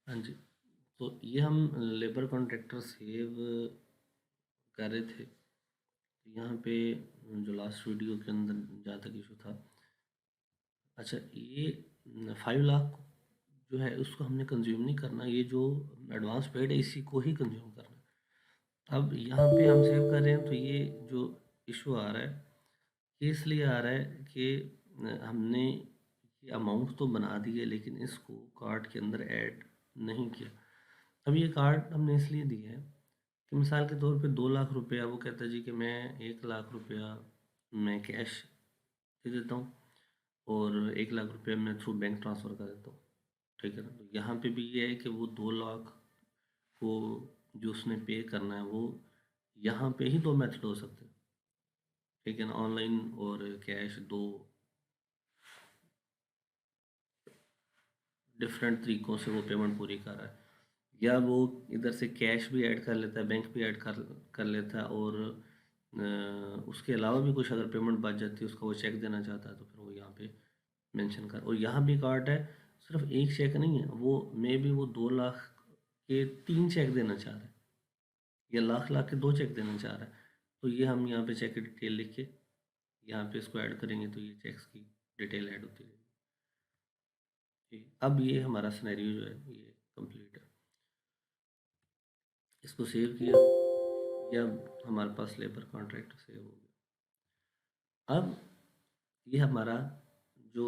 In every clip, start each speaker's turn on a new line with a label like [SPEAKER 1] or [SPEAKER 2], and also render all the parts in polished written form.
[SPEAKER 1] हाँ जी। तो ये हम लेबर कॉन्ट्रैक्टर सेव कर रहे थे। यहाँ पे जो लास्ट वीडियो के अंदर जहाँ तक इशू था, अच्छा ये 5 लाख जो है उसको हमने कंज्यूम नहीं करना, ये जो एडवांस पेड है इसी को ही कंज्यूम करना है। अब यहाँ पे हम सेव कर रहे हैं तो ये जो इशू आ रहा है ये इसलिए आ रहा है कि हमने ये अमाउंट तो बना दी है लेकिन इसको कार्ड के अंदर ऐड नहीं किया। अब ये कार्ड हमने इसलिए दिया है कि मिसाल के तौर पे 2 लाख रुपया वो कहता है जी कि मैं 1 लाख रुपया मैं कैश दे देता हूँ और 1 लाख रुपया मैं थ्रू बैंक ट्रांसफ़र कर देता हूँ। ठीक है ना, तो यहाँ पे भी ये है कि वो 2 लाख को जो उसने पे करना है वो यहाँ पे ही दो मेथड हो सकते हैं। ठीक है ना, ऑनलाइन और कैश, दो डिफरेंट तरीक़ों से वो पेमेंट पूरी कर रहा है। या वो इधर से कैश भी ऐड कर लेता है, बैंक भी ऐड कर लेता है और उसके अलावा भी कुछ अगर पेमेंट बच जाती है उसका वो चेक देना चाहता है तो फिर वो यहाँ पे मेंशन कर। और यहाँ भी कार्ड है, सिर्फ एक चेक नहीं है, वो मे भी वो 2 लाख के 3 चेक देना चाह रहा है या लाख लाख के 2 चेक देना चाह रहा है। तो ये हम यहाँ पे चेक की डिटेल लिख के यहाँ पे इसको ऐड करेंगे तो ये चेक्स की डिटेल ऐड होती रहेगी। अब ये हमारा सिनेरियो जो है ये कंप्लीट है। इसको सेव किया या हमारे पास लेबर कॉन्ट्रैक्ट सेव हो गया। अब ये हमारा जो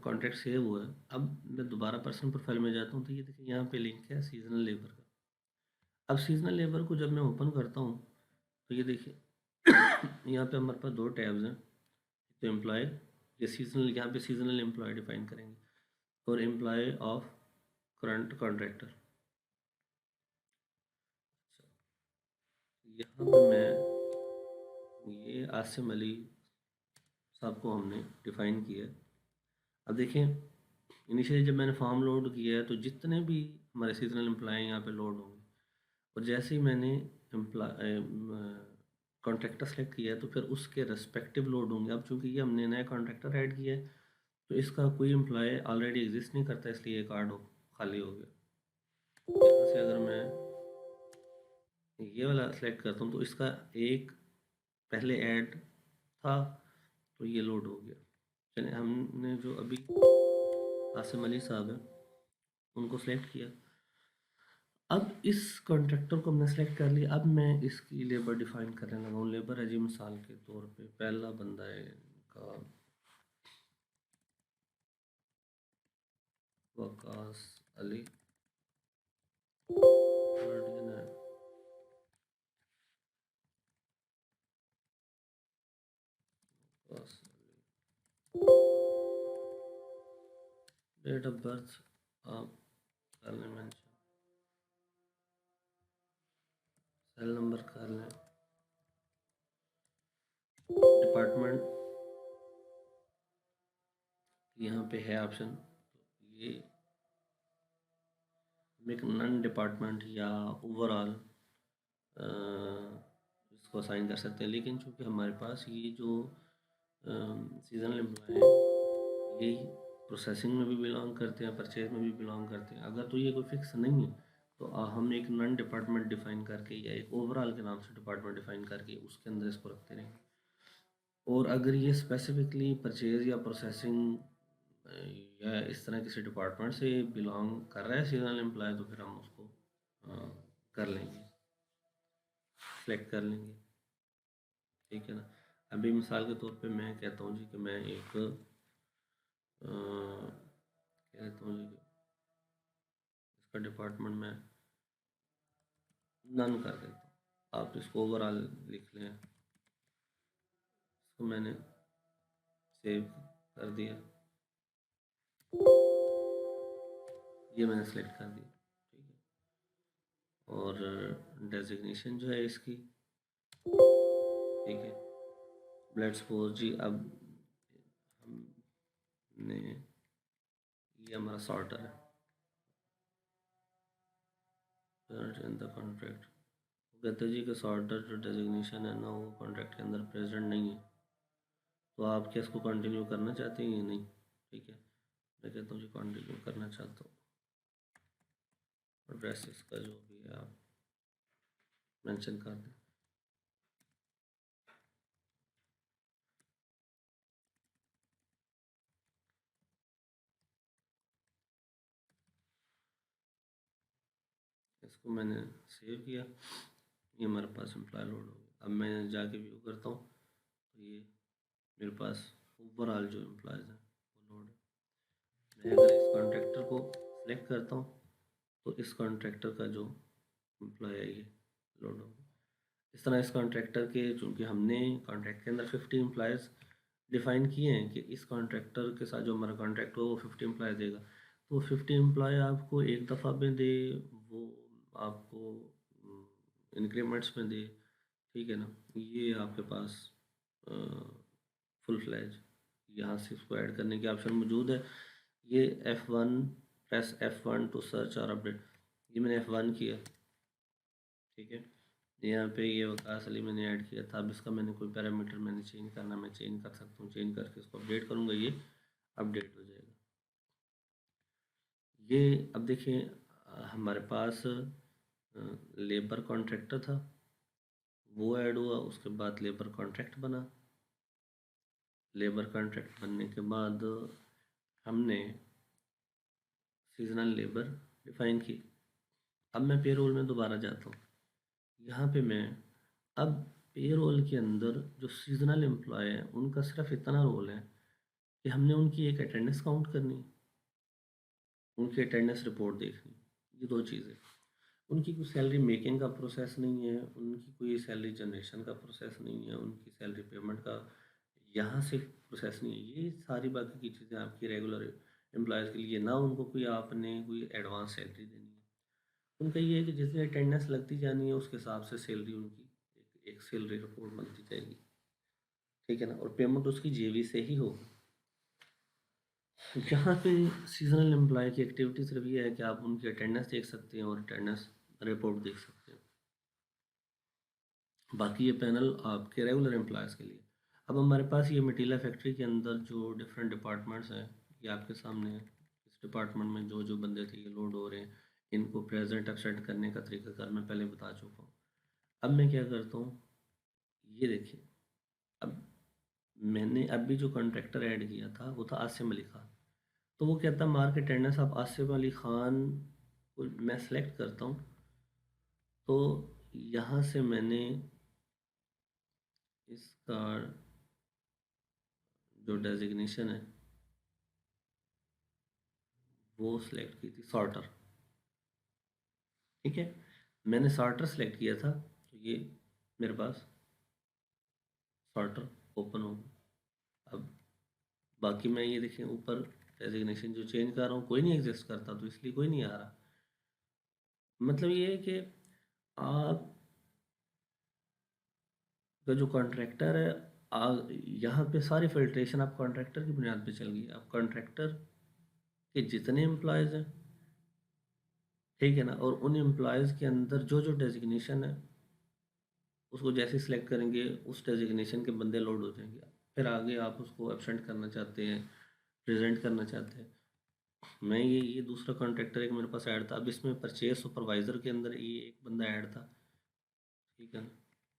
[SPEAKER 1] कॉन्ट्रैक्ट सेव हुआ है, अब मैं दोबारा पर्सनल प्रोफाइल में जाता हूँ तो ये देखिए यहाँ पे लिंक है सीजनल लेबर का। अब सीजनल लेबर को जब मैं ओपन करता हूँ तो ये देखिए यहाँ पे हमारे पास 2 टैब्स हैं। तो एम्प्लॉय, ये सीजनल, यहाँ पे सीजनल एम्प्लॉय डिफाइन करेंगे और एम्प्लॉय ऑफ करंट कॉन्ट्रैक्टर। यहाँ पे मैं ये आसिम अली साहब को हमने डिफ़ाइन किया। अब देखें इनिशियली जब मैंने फॉर्म लोड किया है तो जितने भी हमारे सीजनल एम्प्लॉय यहाँ पे लोड होंगे और जैसे ही मैंने कॉन्ट्रैक्टर सेलेक्ट किया है तो फिर उसके रेस्पेक्टिव लोड होंगे। अब चूँकि ये हमने नया कॉन्ट्रैक्टर ऐड किया है तो इसका कोई एम्प्लॉय ऑलरेडी एग्जिस्ट नहीं करता, इसलिए ये कार्ड खाली हो गया। यहाँ से अगर मैं ये वाला सेलेक्ट करता हूँ तो इसका एक पहले ऐड था तो ये लोड हो गया। चलिए हमने जो अभी आसिम अली साहब हैं उनको सेलेक्ट किया। अब इस कॉन्ट्रैक्टर को हमने सेलेक्ट कर लिया। अब मैं इसकी लेबर डिफाइन करने लगा हूँ। लेबर है जी मिसाल के तौर पे पहला बंदा है इनका वकास अली, गार्डियन है Waqas Ali, date of birth आप कर लें मेंशन, सेल नंबर कर लें, डिपार्टमेंट यहाँ पे है ऑप्शन, ये एक नॉन डिपार्टमेंट या ओवरऑल इसको असाइन कर सकते हैं। लेकिन चूँकि हमारे पास ये जो सीजनल एम्प्लॉय है यही प्रोसेसिंग में भी बिलोंग करते हैं, परचेज में भी बिलोंग करते हैं। अगर तो ये कोई फिक्स नहीं है तो हम एक नॉन डिपार्टमेंट डिफाइन करके या एक ओवरऑल के नाम से डिपार्टमेंट डिफाइन करके उसके अंदर इसको रखते रहेंगे। और अगर ये स्पेसिफिकली परचेज या प्रोसेसिंग या इस तरह किसी डिपार्टमेंट से बिलोंग कर रहा है सीजनल एम्प्लॉय तो फिर हम उसको कर लेंगे, सेलेक्ट कर लेंगे। ठीक है ना। अभी मिसाल के तौर पे मैं कहता हूँ जी कि मैं एक कहता हूँ जी कि इसका डिपार्टमेंट में नन कर देता हूँ। आप इसको ओवरऑल लिख लें। इसको मैंने सेव कर दिया, ये मैंने सेलेक्ट कर दिया। ठीक है, और डेजिग्नेशन जो है इसकी, ठीक है, लेट्स सपोज जी अब हमने ये हमारा सॉर्टर है इन द कॉन्ट्रैक्ट। कहते जी कि सॉर्टर जो डेजिग्नेशन है ना वो कॉन्ट्रैक्ट के अंदर प्रेजेंट नहीं है, तो आप क्या इसको कंटिन्यू करना चाहते हैं या नहीं। ठीक है, मैं कहता हूँ जी कंटिन्यू करना चाहता हूँ। एड्रेस इसका जो भी है आप मेंशन कर दें। इसको मैंने सेव किया, ये हमारे पास एम्प्लॉय लोड हो गया। अब मैं जाके व्यू करता हूँ तो ये मेरे पास ओवरऑल जो एम्प्लॉयज़ हैं वो लोड है। मैं अगर इस कॉन्ट्रैक्टर को सिलेक्ट करता हूँ तो इस कॉन्ट्रैक्टर का जो एम्प्लॉय है ये लोड हो गया। इस तरह इस कॉन्ट्रैक्टर के, चूँकि हमने कॉन्ट्रैक्ट के अंदर 50 एम्प्लॉयज़ डिफ़ाइन किए हैं कि इस कॉन्ट्रैक्टर के साथ जो हमारा कॉन्ट्रैक्ट हो वो 50 एम्प्लॉय देगा, तो 50 एम्प्लॉय आपको एक दफ़ा में दे, वो आपको इंक्रीमेंट्स में दे, ठीक है ना। ये आपके पास फुल फ्लैज यहाँ से इसको ऐड करने की ऑप्शन मौजूद है। ये F1, press F1 to search और अपडेट, ये मैंने F1 किया, ठीक है। यहाँ पे ये वकास अली मैंने ऐड किया था। अब इसका मैंने कोई पैरामीटर मैंने चेंज करना, मैं चेंज कर सकता हूँ, चेंज करके इसको अपडेट करूँगा, ये अपडेट हो जाएगा। ये अब देखिए हमारे पास लेबर कॉन्ट्रैक्टर था, वो ऐड हुआ, उसके बाद लेबर कॉन्ट्रैक्ट बना। लेबर कॉन्ट्रैक्ट बनने के बाद हमने सीजनल लेबर डिफाइन की। अब मैं पेरोल में दोबारा जाता हूँ, यहाँ पे मैं अब पेरोल के अंदर जो सीजनल एम्प्लॉय हैं उनका सिर्फ इतना रोल है कि हमने उनकी एक अटेंडेंस काउंट करनी, उनकी अटेंडेंस रिपोर्ट देखनी, ये दो चीज़ें। उनकी कोई सैलरी मेकिंग का प्रोसेस नहीं है, उनकी कोई सैलरी जनरेशन का प्रोसेस नहीं है, उनकी सैलरी पेमेंट का यहाँ से प्रोसेस नहीं है। ये सारी बाकी की चीज़ें आपकी रेगुलर एम्प्लॉयज़ के लिए, ना उनको कोई आपने कोई एडवांस सैलरी देनी है। उनका ये है कि जितनी अटेंडेंस लगती जानी है उसके हिसाब से सैलरी उनकी एक सैलरी रिपोर्ट बनती जाएगी, ठीक है ना। और पेमेंट उसकी जेवी से ही होगी। यहाँ पे सीजनल एम्प्लॉय की एक्टिविटी सिर्फ ये है कि आप उनकी अटेंडेंस देख सकते हैं और अटेंडेंस रिपोर्ट देख सकते हैं। बाकी ये पैनल आपके रेगुलर एम्प्लॉयज़ के लिए। अब हमारे पास ये मटीला फैक्ट्री के अंदर जो डिफरेंट डिपार्टमेंट्स हैं ये आपके सामने है। इस डिपार्टमेंट में जो जो बंदे थे ये लोड हो रहे हैं, इनको प्रेजेंट एब्सेंट करने का तरीकाकार मैं पहले बता चुका हूँ। अब मैं क्या करता हूँ, ये देखिए, अब मैंने अभी जो कॉन्ट्रैक्टर ऐड किया था वो था आसिम अली खान। तो वो कहता मार्क अटेंडेंस आप आसिम अली खान को मैं सेलेक्ट करता हूँ, तो यहाँ से मैंने इसका जो डेजिग्नेशन है वो सिलेक्ट की थी सॉर्टर, ठीक है। मैंने सॉर्टर सेलेक्ट किया था तो ये मेरे पास सॉर्टर ओपन हो गया। अब बाकी मैं ये देखें ऊपर डेजिग्नेशन जो चेंज कर रहा हूँ कोई नहीं एग्जिस्ट करता, तो इसलिए कोई नहीं आ रहा। मतलब ये है कि आप का जो कॉन्ट्रैक्टर है, यहाँ पे सारी फिल्ट्रेशन आप कॉन्ट्रैक्टर की बुनियाद पे चल गई। आप कॉन्ट्रैक्टर के जितने एम्प्लॉयज़ हैं, ठीक है ना, और उन एम्प्लॉयज़ के अंदर जो जो डेजिग्नेशन है उसको जैसे सिलेक्ट करेंगे उस डेजिग्नेशन के बंदे लोड हो जाएंगे। फिर आगे आप उसको एब्सेंट करना चाहते हैं, प्रेजेंट करना चाहते हैं। मैं ये दूसरा कॉन्ट्रैक्टर एक मेरे पास ऐड था। अब इसमें परचेज सुपरवाइज़र के अंदर ये एक बंदा ऐड था, ठीक है ना।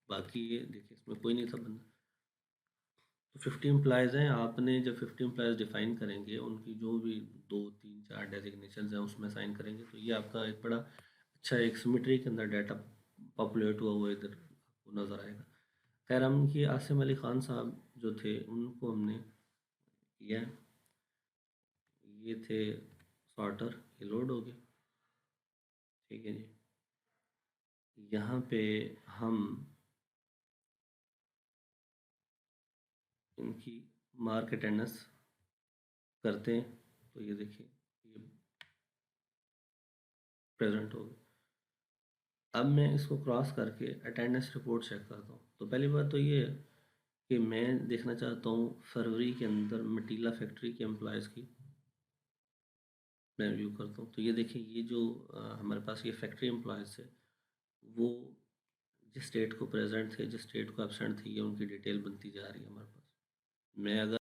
[SPEAKER 1] बाकी ये देखिए इसमें कोई नहीं था बंदा। तो 50 एम्प्लॉयज़ हैं, आपने जब 50 एम्प्लॉयज़ डिफाइन करेंगे उनकी जो भी 2 3 4 डेजिग्नेशन हैं उसमें साइन करेंगे, तो ये आपका एक बड़ा अच्छा एक सिमेट्री के अंदर डाटा पॉपुलेट हुआ हुआ इधर आपको नज़र आएगा। खैर हम कि आसिम अली ख़ान साहब जो थे उनको हमने किया, ये थे सॉर्टर, ये लोड हो गए, ठीक है जी। यहाँ पे हम इनकी मार्क अटेंडेंस करते हैं तो ये देखिए ये प्रेजेंट हो गए। अब मैं इसको क्रॉस करके अटेंडेंस रिपोर्ट चेक करता हूँ। तो पहली बात तो ये है कि मैं देखना चाहता हूँ फरवरी के अंदर मटीला फैक्ट्री के एम्प्लॉयज़ की मैं व्यू करता हूँ। तो ये देखिए ये जो हमारे पास ये फैक्ट्री एम्प्लॉयज़ थे वो जिस डेट को प्रेजेंट थे, जिस डेट को एबसेंट थे, ये उनकी डिटेल बनती जा रही है हमारे पास। मैं अगर